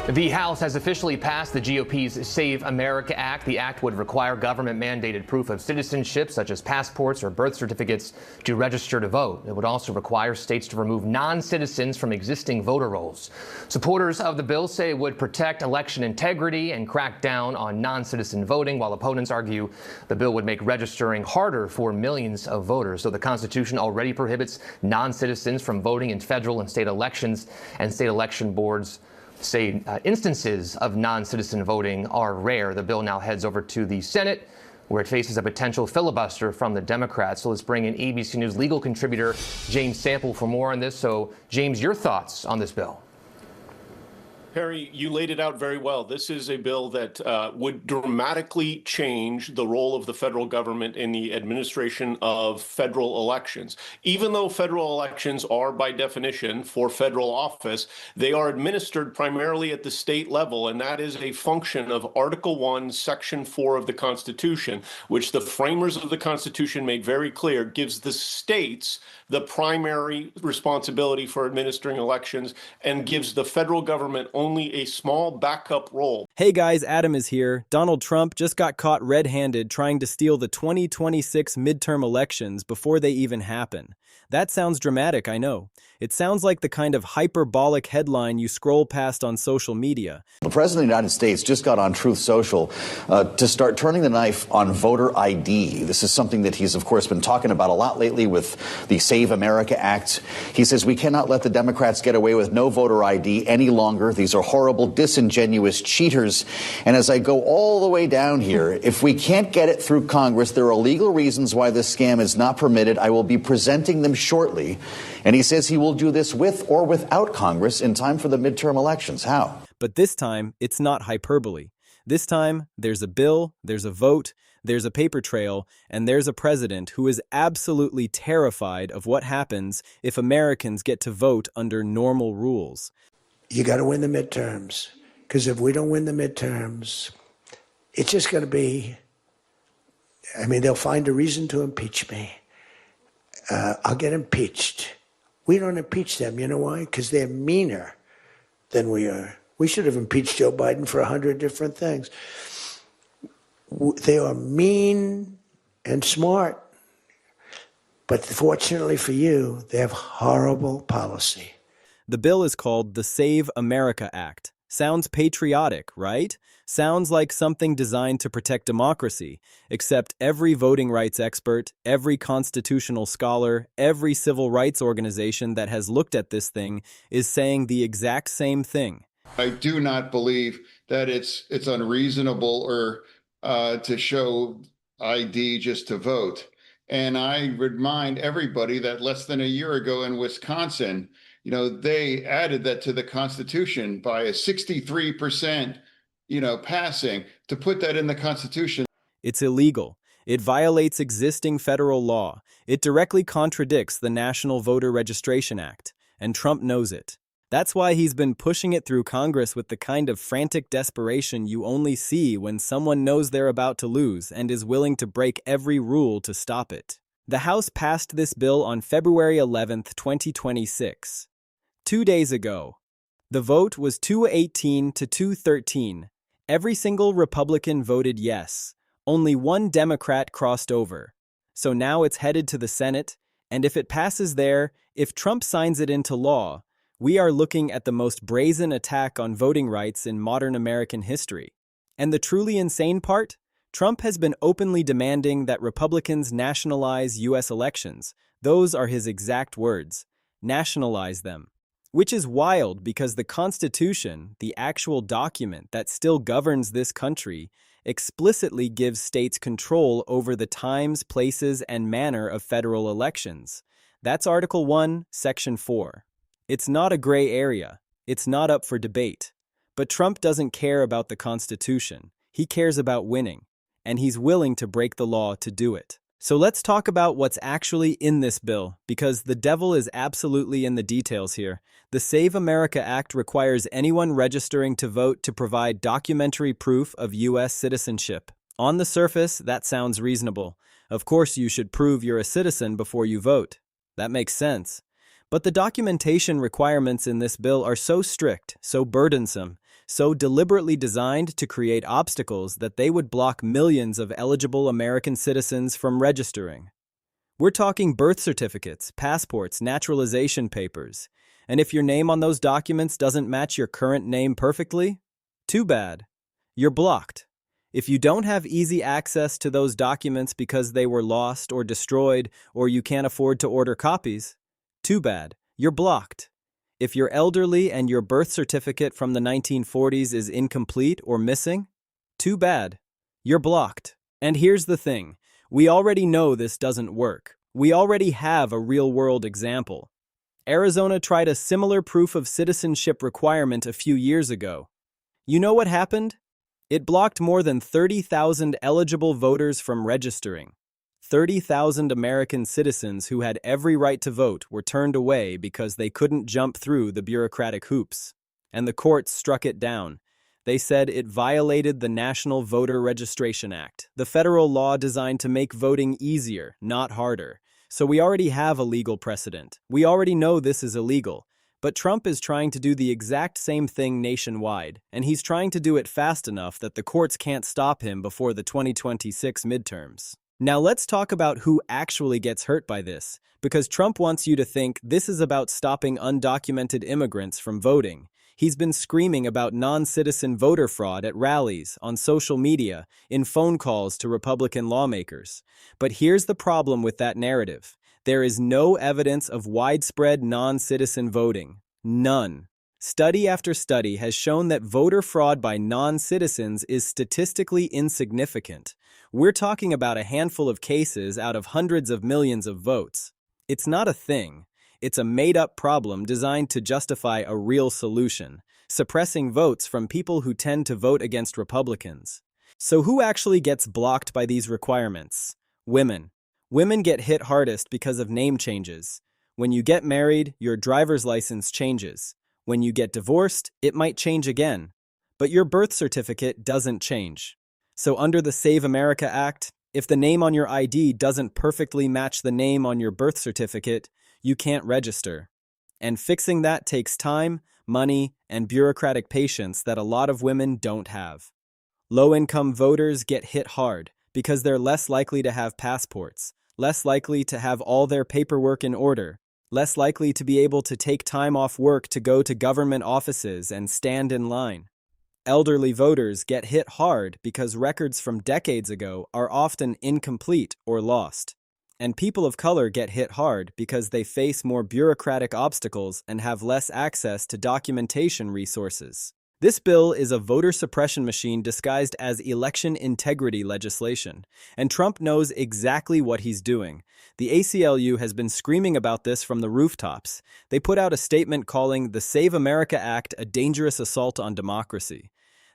The House has officially passed the GOP's Save America Act. The act would require government-mandated proof of citizenship, such as passports or birth certificates, to register to vote. It would also require states to remove non-citizens from existing voter rolls. Supporters of the bill say it would protect election integrity and crack down on non-citizen voting, while opponents argue the bill would make registering harder for millions of voters. So the Constitution already prohibits non-citizens from voting in federal and state elections, and state election boards say instances of non-citizen voting are rare. The bill now heads over to the Senate, where it faces a potential filibuster from the Democrats. So let's bring in ABC News legal contributor James Sample for more on this. So, James, your thoughts on this bill? Perry, you laid it out very well. This is a bill that would dramatically change the role of the federal government in the administration of federal elections. Even though federal elections are, by definition, for federal office, they are administered primarily at the state level, and that is a function of Article 1, Section 4 of the Constitution, which the framers of the Constitution made very clear gives the states the primary responsibility for administering elections and gives the federal government only a small backup role. Hey guys, Adam is here. Donald Trump just got caught red-handed trying to steal the 2026 midterm elections before they even happen. That sounds dramatic, I know. It sounds like the kind of hyperbolic headline you scroll past on social media. The President of the United States just got on Truth Social to start turning the knife on voter ID. This is something that he's, of course, been talking about a lot lately with the Save America Act. He says we cannot let the Democrats get away with no voter ID any longer. These are horrible, disingenuous cheaters. And as I go all the way down here, if we can't get it through Congress, there are legal reasons why this scam is not permitted. I will be presenting them shortly. And he says he will do this with or without Congress in time for the midterm elections. How? But this time, it's not hyperbole. This time, there's a bill, there's a vote, there's a paper trail, and there's a president who is absolutely terrified of what happens if Americans get to vote under normal rules. You got to win the midterms, because if we don't win the midterms, it's just going to be, they'll find a reason to impeach me. I'll get impeached. We don't impeach them. You know why? Because they're meaner than we are. We should have impeached Joe Biden for 100 different things. They are mean and smart. But fortunately for you, they have horrible policy. The bill is called the Save America Act. Sounds patriotic, right? Sounds like something designed to protect democracy, except every voting rights expert, every constitutional scholar, every civil rights organization that has looked at this thing is saying the exact same thing. I do not believe that it's unreasonable or to show ID just to vote. And I remind everybody that less than a year ago in Wisconsin, they added that to the Constitution by a 63%, passing to put that in the Constitution. It's illegal. It violates existing federal law. It directly contradicts the National Voter Registration Act, and Trump knows it. That's why he's been pushing it through Congress with the kind of frantic desperation you only see when someone knows they're about to lose and is willing to break every rule to stop it. The House passed this bill on February 11, 2026. 2 days ago. The vote was 218 to 213. Every single Republican voted yes. Only one Democrat crossed over. So now it's headed to the Senate, and if it passes there, if Trump signs it into law, we are looking at the most brazen attack on voting rights in modern American history. And the truly insane part? Trump has been openly demanding that Republicans nationalize U.S. elections. Those are his exact words. Nationalize them. Which is wild because the Constitution, the actual document that still governs this country, explicitly gives states control over the times, places, and manner of federal elections. That's Article 1, Section 4. It's not a gray area. It's not up for debate. But Trump doesn't care about the Constitution. He cares about winning, and he's willing to break the law to do it. So let's talk about what's actually in this bill, because the devil is absolutely in the details here. The Save America Act requires anyone registering to vote to provide documentary proof of U.S. citizenship. On the surface, that sounds reasonable. Of course, you should prove you're a citizen before you vote. That makes sense. But the documentation requirements in this bill are so strict, so burdensome, so deliberately designed to create obstacles that they would block millions of eligible American citizens from registering. We're talking birth certificates, passports, naturalization papers. And if your name on those documents doesn't match your current name perfectly, too bad. You're blocked. If you don't have easy access to those documents because they were lost or destroyed or you can't afford to order copies, too bad. You're blocked. If you're elderly and your birth certificate from the 1940s is incomplete or missing, too bad. You're blocked. And here's the thing. We already know this doesn't work. We already have a real-world example. Arizona tried a similar proof of citizenship requirement a few years ago. You know what happened? It blocked more than 30,000 eligible voters from registering. 30,000 American citizens who had every right to vote were turned away because they couldn't jump through the bureaucratic hoops. And the courts struck it down. They said it violated the National Voter Registration Act, the federal law designed to make voting easier, not harder. So we already have a legal precedent. We already know this is illegal. But Trump is trying to do the exact same thing nationwide, and he's trying to do it fast enough that the courts can't stop him before the 2026 midterms. Now let's talk about who actually gets hurt by this, because Trump wants you to think this is about stopping undocumented immigrants from voting. He's been screaming about non-citizen voter fraud at rallies, on social media, in phone calls to Republican lawmakers. But here's the problem with that narrative. There is no evidence of widespread non-citizen voting. None. Study after study has shown that voter fraud by non-citizens is statistically insignificant. We're talking about a handful of cases out of hundreds of millions of votes. It's not a thing. It's a made-up problem designed to justify a real solution, suppressing votes from people who tend to vote against Republicans. So who actually gets blocked by these requirements? Women. Women get hit hardest because of name changes. When you get married, your driver's license changes. When you get divorced, it might change again. But your birth certificate doesn't change. So under the Save America Act, if the name on your ID doesn't perfectly match the name on your birth certificate, you can't register. And fixing that takes time, money, and bureaucratic patience that a lot of women don't have. Low-income voters get hit hard because they're less likely to have passports, less likely to have all their paperwork in order, less likely to be able to take time off work to go to government offices and stand in line. Elderly voters get hit hard because records from decades ago are often incomplete or lost. And people of color get hit hard because they face more bureaucratic obstacles and have less access to documentation resources. This bill is a voter suppression machine disguised as election integrity legislation, and Trump knows exactly what he's doing. The ACLU has been screaming about this from the rooftops. They put out a statement calling the Save America Act a dangerous assault on democracy.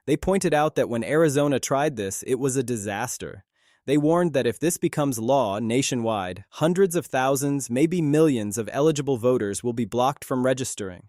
They pointed out that when Arizona tried this, it was a disaster. They warned that if this becomes law nationwide, hundreds of thousands, maybe millions of eligible voters will be blocked from registering.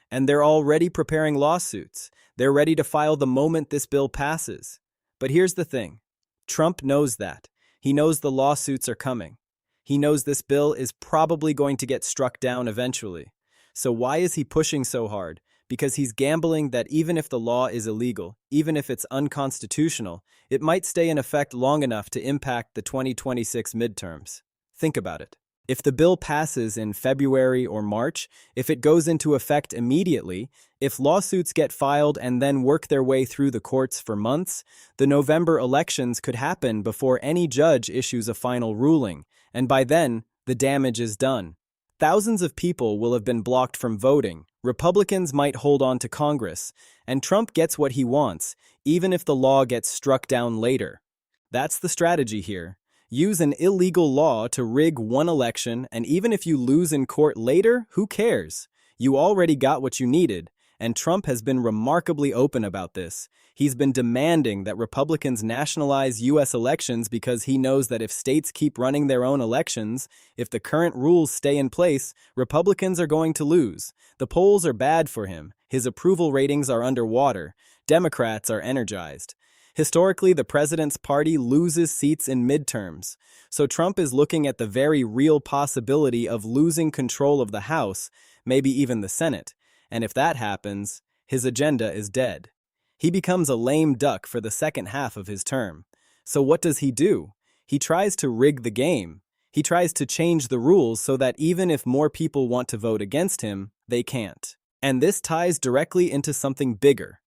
And they're already preparing lawsuits. They're ready to file the moment this bill passes. But here's the thing. Trump knows that. He knows the lawsuits are coming. He knows this bill is probably going to get struck down eventually. So why is he pushing so hard? Because he's gambling that even if the law is illegal, even if it's unconstitutional, it might stay in effect long enough to impact the 2026 midterms. Think about it. If the bill passes in February or March, if it goes into effect immediately, if lawsuits get filed and then work their way through the courts for months, the November elections could happen before any judge issues a final ruling, and by then, the damage is done. Thousands of people will have been blocked from voting, Republicans might hold on to Congress, and Trump gets what he wants, even if the law gets struck down later. That's the strategy here. Use an illegal law to rig one election, and even if you lose in court later, who cares? You already got what you needed, and Trump has been remarkably open about this. He's been demanding that Republicans nationalize U.S. elections because he knows that if states keep running their own elections, if the current rules stay in place, Republicans are going to lose. The polls are bad for him. His approval ratings are underwater. Democrats are energized. Historically, the president's party loses seats in midterms, so Trump is looking at the very real possibility of losing control of the House, maybe even the Senate, and if that happens, his agenda is dead. He becomes a lame duck for the second half of his term. So what does he do? He tries to rig the game. He tries to change the rules so that even if more people want to vote against him, they can't. And this ties directly into something bigger.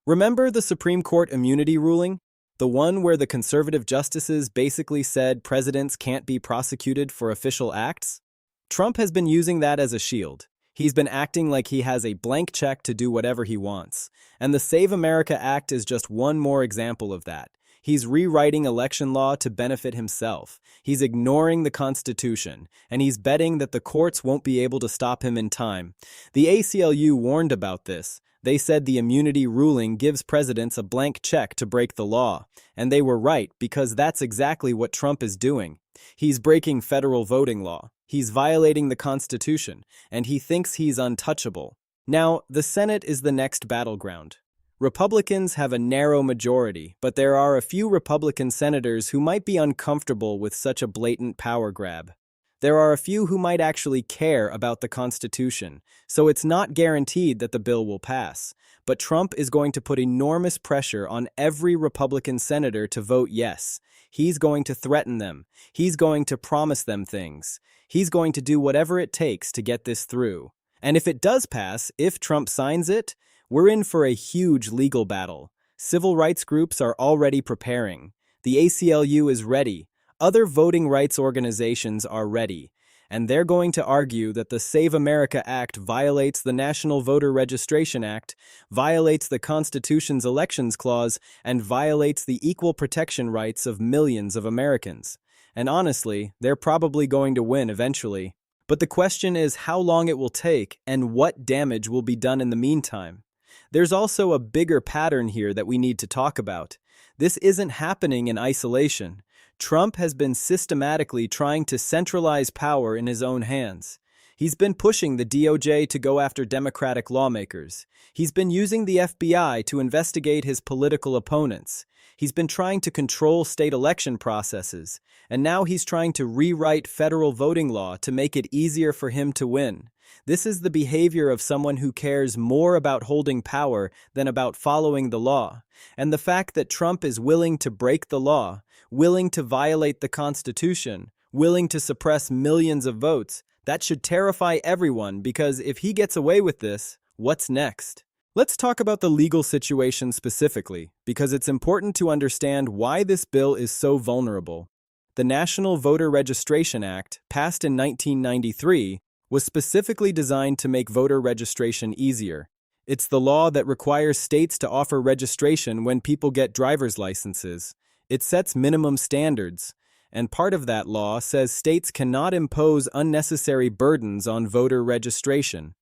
Remember the Supreme Court immunity ruling? The one where the conservative justices basically said presidents can't be prosecuted for official acts? Trump has been using that as a shield. He's been acting like he has a blank check to do whatever he wants. And the Save America Act is just one more example of that. He's rewriting election law to benefit himself. He's ignoring the Constitution, and he's betting that the courts won't be able to stop him in time. The ACLU warned about this. They said the immunity ruling gives presidents a blank check to break the law. And they were right, because that's exactly what Trump is doing. He's breaking federal voting law. He's violating the Constitution, and he thinks he's untouchable. Now, the Senate is the next battleground. Republicans have a narrow majority, but there are a few Republican senators who might be uncomfortable with such a blatant power grab. There are a few who might actually care about the Constitution, so it's not guaranteed that the bill will pass. But Trump is going to put enormous pressure on every Republican senator to vote yes. He's going to threaten them. He's going to promise them things. He's going to do whatever it takes to get this through. And if it does pass, if Trump signs it, we're in for a huge legal battle. Civil rights groups are already preparing. The ACLU is ready. Other voting rights organizations are ready. And they're going to argue that the Save America Act violates the National Voter Registration Act, violates the Constitution's Elections Clause, and violates the equal protection rights of millions of Americans. And honestly, they're probably going to win eventually. But the question is how long it will take and what damage will be done in the meantime. There's also a bigger pattern here that we need to talk about. This isn't happening in isolation. Trump has been systematically trying to centralize power in his own hands. He's been pushing the DOJ to go after Democratic lawmakers. He's been using the FBI to investigate his political opponents. He's been trying to control state election processes. And now he's trying to rewrite federal voting law to make it easier for him to win. This is the behavior of someone who cares more about holding power than about following the law. And the fact that Trump is willing to break the law, willing to violate the Constitution, willing to suppress millions of votes, that should terrify everyone because if he gets away with this, what's next? Let's talk about the legal situation specifically, because it's important to understand why this bill is so vulnerable. The National Voter Registration Act, passed in 1993, was specifically designed to make voter registration easier. It's the law that requires states to offer registration when people get driver's licenses. It sets minimum standards, and part of that law says states cannot impose unnecessary burdens on voter registration.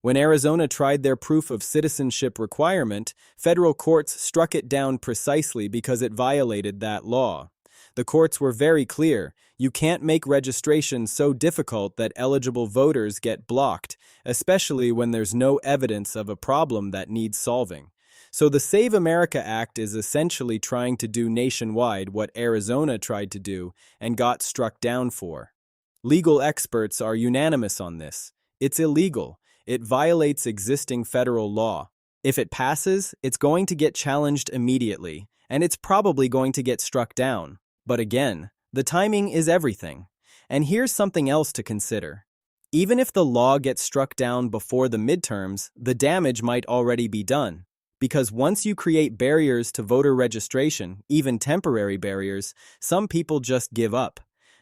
When Arizona tried their proof of citizenship requirement, federal courts struck it down precisely because it violated that law. The courts were very clear. You can't make registration so difficult that eligible voters get blocked, especially when there's no evidence of a problem that needs solving. So the Save America Act is essentially trying to do nationwide what Arizona tried to do and got struck down for. Legal experts are unanimous on this. It's illegal. It violates existing federal law. If it passes, it's going to get challenged immediately, and it's probably going to get struck down. But again, the timing is everything. And here's something else to consider. Even if the law gets struck down before the midterms, the damage might already be done. Because once you create barriers to voter registration, even temporary barriers, some people just give up.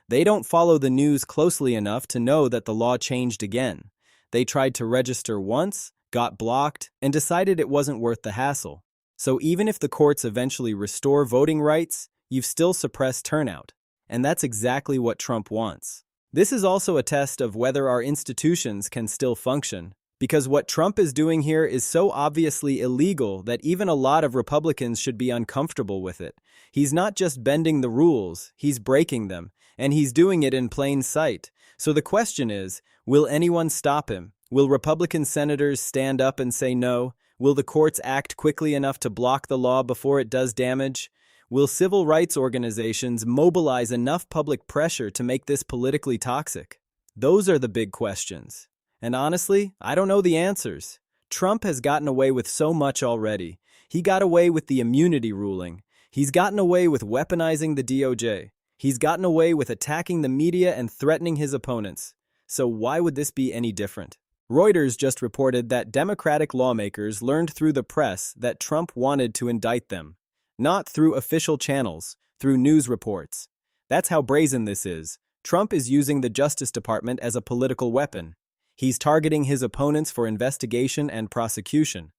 They don't follow the news closely enough to know that the law changed again. They tried to register once, got blocked, and decided it wasn't worth the hassle. So even if the courts eventually restore voting rights, you've still suppressed turnout. And that's exactly what Trump wants. This is also a test of whether our institutions can still function. Because what Trump is doing here is so obviously illegal that even a lot of Republicans should be uncomfortable with it. He's not just bending the rules, he's breaking them, and he's doing it in plain sight. So the question is, will anyone stop him? Will Republican senators stand up and say no? Will the courts act quickly enough to block the law before it does damage? Will civil rights organizations mobilize enough public pressure to make this politically toxic? Those are the big questions. And honestly, I don't know the answers. Trump has gotten away with so much already. He got away with the immunity ruling. He's gotten away with weaponizing the DOJ. He's gotten away with attacking the media and threatening his opponents. So why would this be any different? Reuters just reported that Democratic lawmakers learned through the press that Trump wanted to indict them. Not through official channels, through news reports. That's how brazen this is. Trump is using the Justice Department as a political weapon. He's targeting his opponents for investigation and prosecution.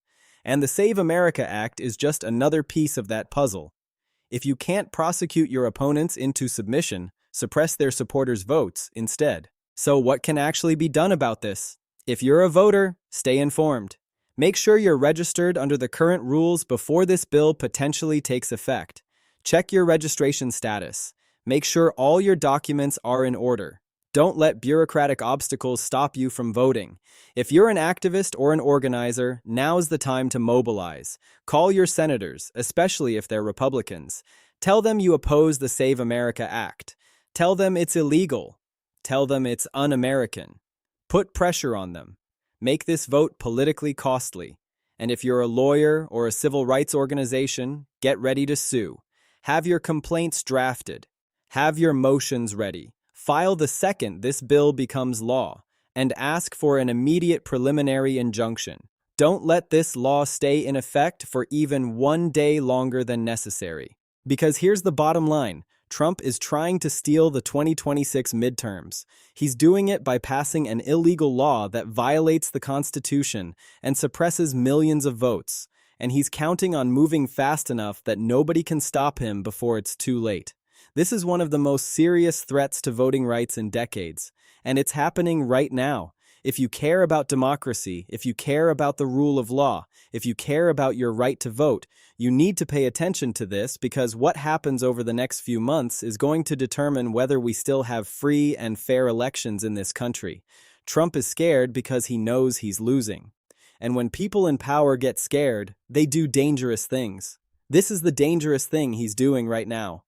And the Save America Act is just another piece of that puzzle. If you can't prosecute your opponents into submission, suppress their supporters' votes instead. So what can actually be done about this? If you're a voter, stay informed. Make sure you're registered under the current rules before this bill potentially takes effect. Check your registration status. Make sure all your documents are in order. Don't let bureaucratic obstacles stop you from voting. If you're an activist or an organizer, now's the time to mobilize. Call your senators, especially if they're Republicans. Tell them you oppose the Save America Act. Tell them it's illegal. Tell them it's un-American. Put pressure on them. Make this vote politically costly. And if you're a lawyer or a civil rights organization, get ready to sue. Have your complaints drafted. Have your motions ready. File the second this bill becomes law, and ask for an immediate preliminary injunction. Don't let this law stay in effect for even 1 day longer than necessary. Because here's the bottom line. Trump is trying to steal the 2026 midterms. He's doing it by passing an illegal law that violates the Constitution and suppresses millions of votes. And he's counting on moving fast enough that nobody can stop him before it's too late. This is one of the most serious threats to voting rights in decades, and it's happening right now. If you care about democracy, if you care about the rule of law, if you care about your right to vote, you need to pay attention to this because what happens over the next few months is going to determine whether we still have free and fair elections in this country. Trump is scared because he knows he's losing. And when people in power get scared, they do dangerous things. This is the dangerous thing he's doing right now.